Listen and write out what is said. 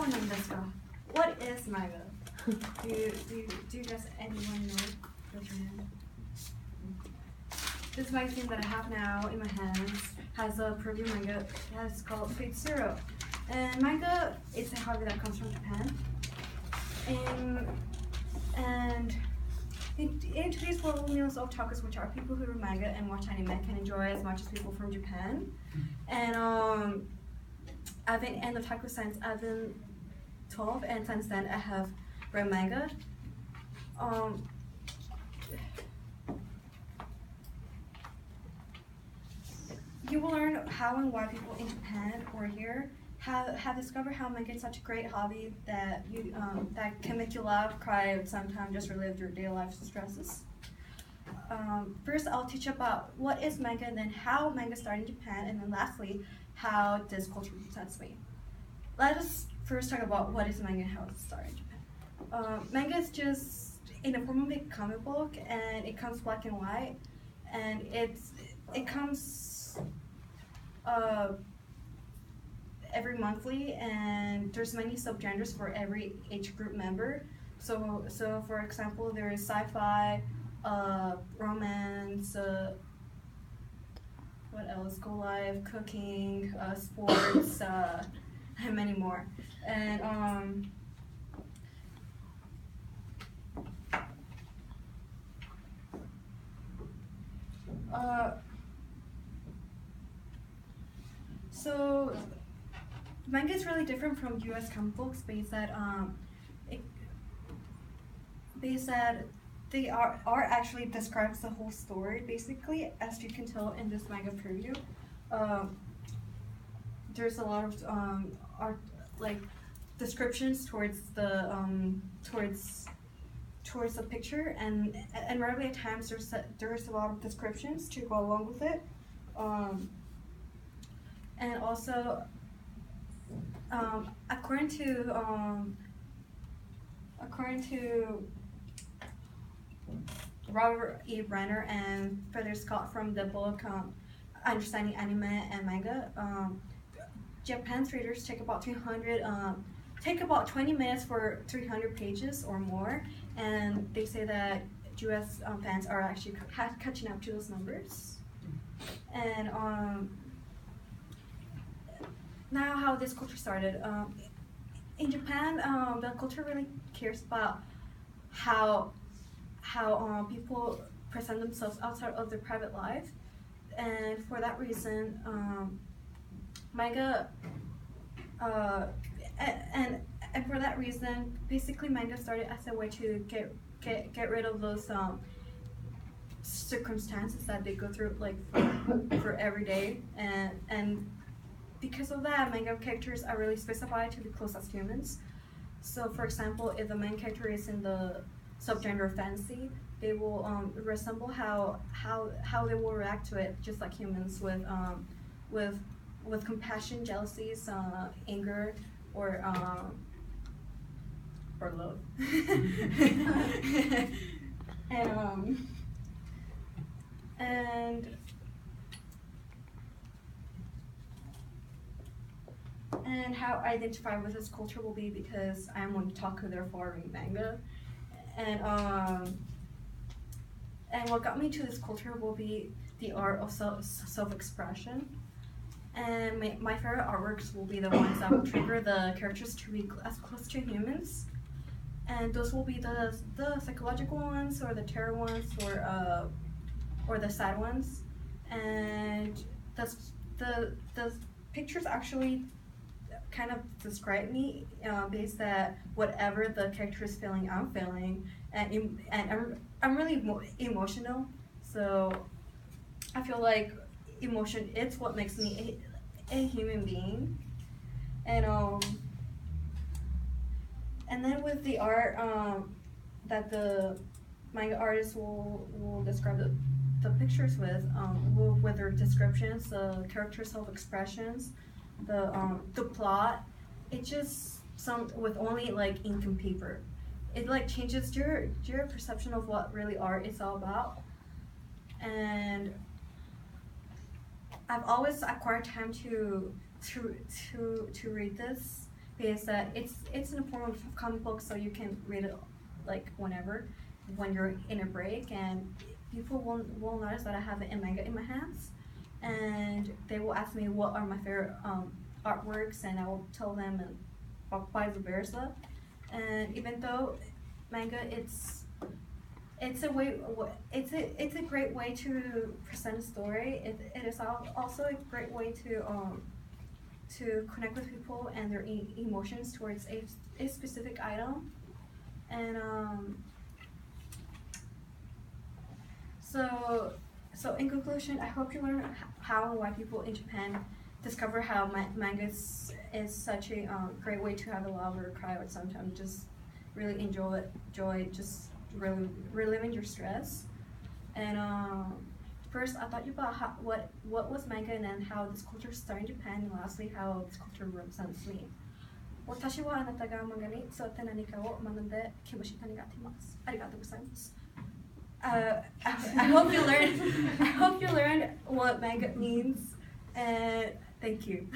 Anam desu ka? What is manga? Do you guys anyone know? Raise your hand. This magazine that I have now in my hands has a preview manga that's called Fate Zero. And manga is a hobby that comes from Japan. And in today's world, millions of otakus, which are people who read manga and watch anime, can enjoy as much as people from Japan. And I've been an otaku since I've been 12, and since then I have read manga. You will learn how and why people in Japan or here have discovered how manga is such a great hobby that that can make you laugh, cry, and sometimes just relive your daily life stresses. First, I'll teach about what is manga, and then how manga started in Japan, and then lastly, how this culture represents me. Let us first talk about what is manga and how it started in Japan. Manga is just in the form of a comic book, and it comes black and white, and it comes every monthly, and there's many subgenres for every age group member. So for example, there is sci-fi, romance, what else? Go live, cooking, sports, and many more. And so manga is really different from U.S. comic books, based that they are actually describes the whole story basically, as you can tell in this manga preview. There's a lot of art, like descriptions towards the towards the picture, and rarely at times there's a lot of descriptions to go along with it, and also according to Robert E. Brenner and Feather Scott from the book Understanding Anime and Manga, Japan's readers take about 20 minutes for 300 pages or more, and they say that U.S. Fans are actually catching up to those numbers. And now, how this culture started. In Japan, the culture really cares about how people present themselves outside of their private life, and for that reason, manga and for that reason, basically manga started as a way to get rid of those circumstances that they go through, like for every day, and because of that, manga characters are really specified to be close as humans. So, for example, if the main character is in the subgenre of fantasy, they will resemble how they will react to it, just like humans, with compassion, jealousies, anger, or love. And how I identify with this culture will be because I am an otaku, therefore I read manga. And what got me to this culture will be the art of self-expression. And my favorite artworks will be the ones that will trigger the characters to be as close to humans. And those will be the psychological ones, or the terror ones, or the sad ones. And the pictures actually kind of describe me, based that whatever the character is feeling, I'm feeling, and I'm really emotional. So I feel like emotion, it's what makes me a human being. And then with the art that the manga artists will describe the pictures with their descriptions, the character self-expressions, the plot, it just with only like ink and paper, it like changes your perception of what really art is all about. And I've always acquired time to read this, is that it's in a form of comic book, so you can read it like whenever, when you're in a break, and people will notice that I have a manga in my hands, and they will ask me what are my favorite artworks, and I will tell them, and vice versa. And even though manga, it's a way, it's a great way to present a story. It is also a great way to connect with people and their emotions towards a specific item. And so in conclusion, I hope you learn how and why people in Japan discover how manga is such a great way to have a laugh or cry, or sometimes just really enjoy just really reliving your stress. And first, I thought about what was manga, and then how this culture started in Japan, and lastly, how this culture represents me. 私はあなたが漫画に沿って何かを学んできましたにがっています。ありがとうございます。I hope you learned what manga means, and thank you.